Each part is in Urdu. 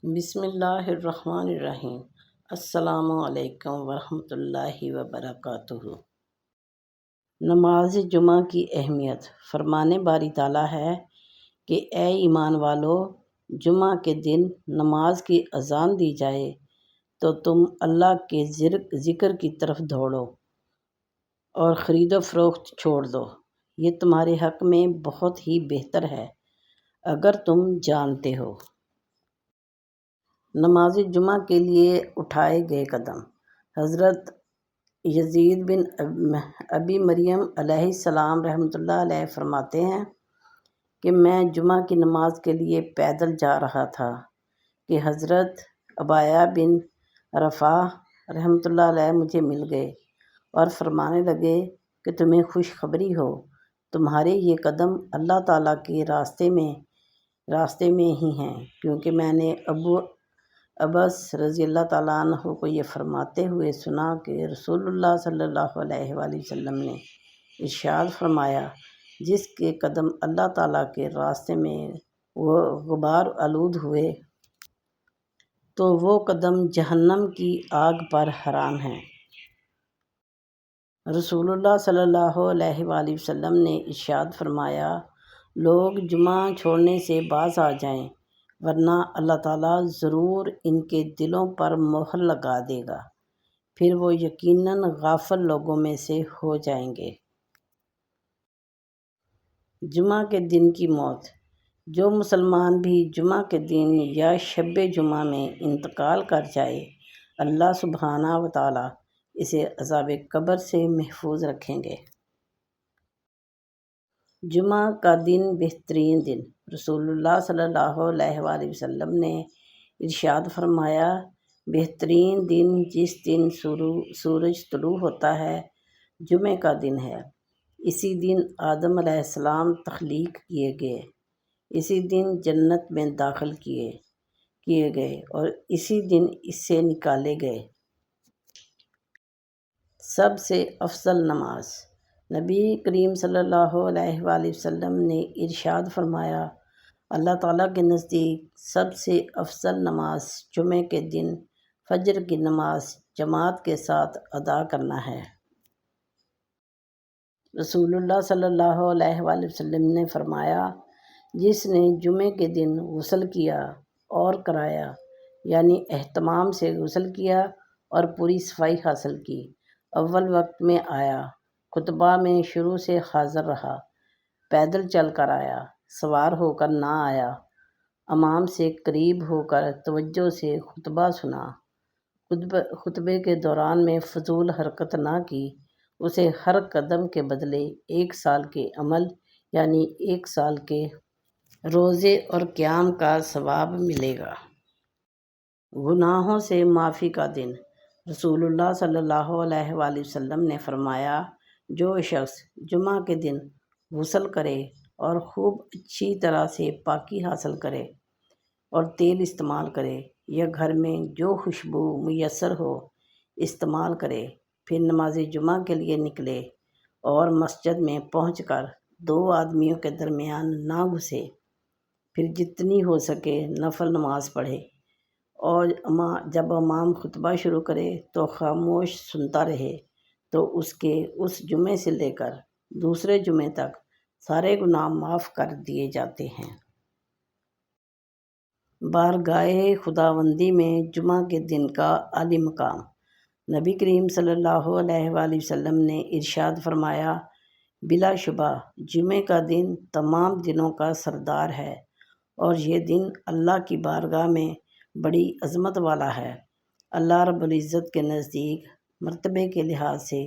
بسم اللہ الرحمن الرحیم۔ السلام علیکم ورحمۃ اللہ وبرکاتہ۔ نماز جمعہ کی اہمیت۔ فرمان باری تعالیٰ ہے کہ اے ایمان والو، جمعہ کے دن نماز کی اذان دی جائے تو تم اللہ کے ذکر کی طرف دوڑو اور خرید و فروخت چھوڑ دو، یہ تمہارے حق میں بہت ہی بہتر ہے اگر تم جانتے ہو۔ نماز جمعہ کے لیے اٹھائے گئے قدم۔ حضرت یزید بن ابی مریم علیہ السلام رحمۃ اللہ علیہ فرماتے ہیں کہ میں جمعہ کی نماز کے لیے پیدل جا رہا تھا کہ حضرت عبایہ بن رفاح رحمۃ اللہ علیہ مجھے مل گئے اور فرمانے لگے کہ تمہیں خوشخبری ہو، تمہارے یہ قدم اللہ تعالیٰ کے راستے میں ہی ہیں، کیونکہ میں نے ابو عباس رضی اللہ تعالیٰ عنہ کو یہ فرماتے ہوئے سنا کہ رسول اللہ صلی اللہ علیہ وآلہ وسلم نے ارشاد فرمایا، جس کے قدم اللہ تعالیٰ کے راستے میں وہ غبار آلود ہوئے تو وہ قدم جہنم کی آگ پر حرام ہیں۔ رسول اللہ صلی اللہ علیہ وآلہ وسلم نے ارشاد فرمایا، لوگ جمعہ چھوڑنے سے باز آ جائیں، ورنہ اللہ تعالیٰ ضرور ان کے دلوں پر مہر لگا دے گا، پھر وہ یقیناً غافل لوگوں میں سے ہو جائیں گے۔ جمعہ کے دن کی موت۔ جو مسلمان بھی جمعہ کے دن یا شب جمعہ میں انتقال کر جائے، اللہ سبحانہ و تعالیٰ اسے عذاب قبر سے محفوظ رکھیں گے۔ جمعہ کا دن بہترین دن۔ رسول اللہ صلی اللہ علیہ وآلہ وسلم نے ارشاد فرمایا، بہترین دن جس دن سورج طلوع ہوتا ہے جمعہ کا دن ہے۔ اسی دن آدم علیہ السلام تخلیق کیے گئے، اسی دن جنت میں داخل کیے گئے اور اسی دن اس سے نکالے گئے۔ سب سے افضل نماز۔ نبی کریم صلی اللہ علیہ وآلہ وسلم نے ارشاد فرمایا، اللہ تعالیٰ کے نزدیک سب سے افضل نماز جمعہ کے دن فجر کی نماز جماعت کے ساتھ ادا کرنا ہے۔ رسول اللہ صلی اللہ علیہ وآلہ وسلم نے فرمایا، جس نے جمعہ کے دن غسل کیا اور کرایا، یعنی اہتمام سے غسل کیا اور پوری صفائی حاصل کی، اول وقت میں آیا، خطبہ میں شروع سے حاضر رہا، پیدل چل کر آیا، سوار ہو کر نہ آیا، امام سے قریب ہو کر توجہ سے خطبہ سنا، خطبے کے دوران میں فضول حرکت نہ کی، اسے ہر قدم کے بدلے 1 سال کے عمل یعنی 1 سال کے روزے اور قیام کا ثواب ملے گا۔ گناہوں سے معافی کا دن۔ رسول اللہ صلی اللہ علیہ وآلہ وسلم نے فرمایا، جو شخص جمعہ کے دن غسل کرے اور خوب اچھی طرح سے پاکی حاصل کرے اور تیل استعمال کرے یا گھر میں جو خوشبو میسر ہو استعمال کرے، پھر نماز جمعہ کے لیے نکلے اور مسجد میں پہنچ کر 2 آدمیوں کے درمیان نہ گھسے، پھر جتنی ہو سکے نفل نماز پڑھے اور جب امام خطبہ شروع کرے تو خاموش سنتا رہے، تو اس جمعے سے لے کر دوسرے جمعے تک سارے گناہ معاف کر دیے جاتے ہیں۔ بارگاہ خداوندی میں جمعہ کے دن کا عالی مقام۔ نبی کریم صلی اللہ علیہ وآلہ وسلم نے ارشاد فرمایا، بلا شبہ جمعہ کا دن تمام دنوں کا سردار ہے اور یہ دن اللہ کی بارگاہ میں بڑی عظمت والا ہے۔ اللہ رب العزت کے نزدیک مرتبے کے لحاظ سے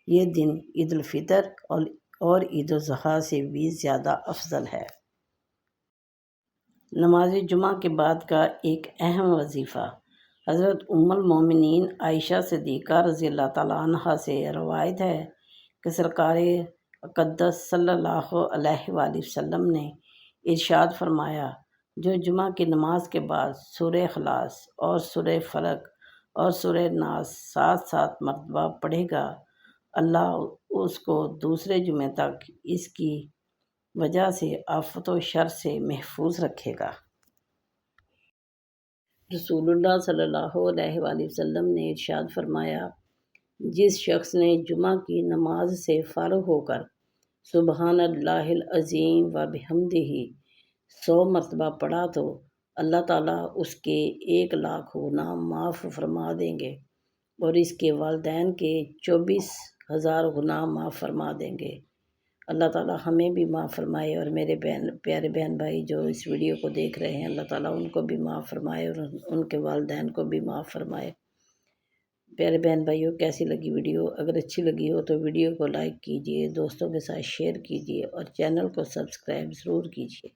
یہ دن عید الفطر اور عید الاضحیٰ سے بھی زیادہ افضل ہے۔ نماز جمعہ کے بعد کا ایک اہم وظیفہ۔ حضرت ام المومنین عائشہ صدیقہ رضی اللہ تعالیٰ عنہا سے روایت ہے کہ سرکار اقدس صلی اللہ علیہ وآلہ وسلم نے ارشاد فرمایا، جو جمعہ کی نماز کے بعد سورہ اخلاص اور سورہ فلق اور سورہ ناس 7 مرتبہ پڑھے گا، اللہ اس کو دوسرے جمعے تک اس کی وجہ سے آفت و شر سے محفوظ رکھے گا۔ رسول اللہ صلی اللہ علیہ وآلہ وسلم نے ارشاد فرمایا، جس شخص نے جمعہ کی نماز سے فارغ ہو کر سبحان اللہ العظیم و بحمدہ 100 مرتبہ پڑھا تو اللہ تعالیٰ اس کے 1,00,000 گناہ معاف فرما دیں گے اور اس کے والدین کے 24,000 گناہ معاف فرما دیں گے۔ اللہ تعالیٰ ہمیں بھی معاف فرمائے اور میرے پیارے بہن بھائی جو اس ویڈیو کو دیکھ رہے ہیں، اللہ تعالیٰ ان کو بھی معاف فرمائے اور ان کے والدین کو بھی معاف فرمائے۔ پیارے بہن بھائیوں، کیسی لگی ویڈیو؟ اگر اچھی لگی ہو تو ویڈیو کو لائک کیجیے، دوستوں کے ساتھ شیئر کیجیے اور چینل کو سبسکرائب ضرور کیجیے۔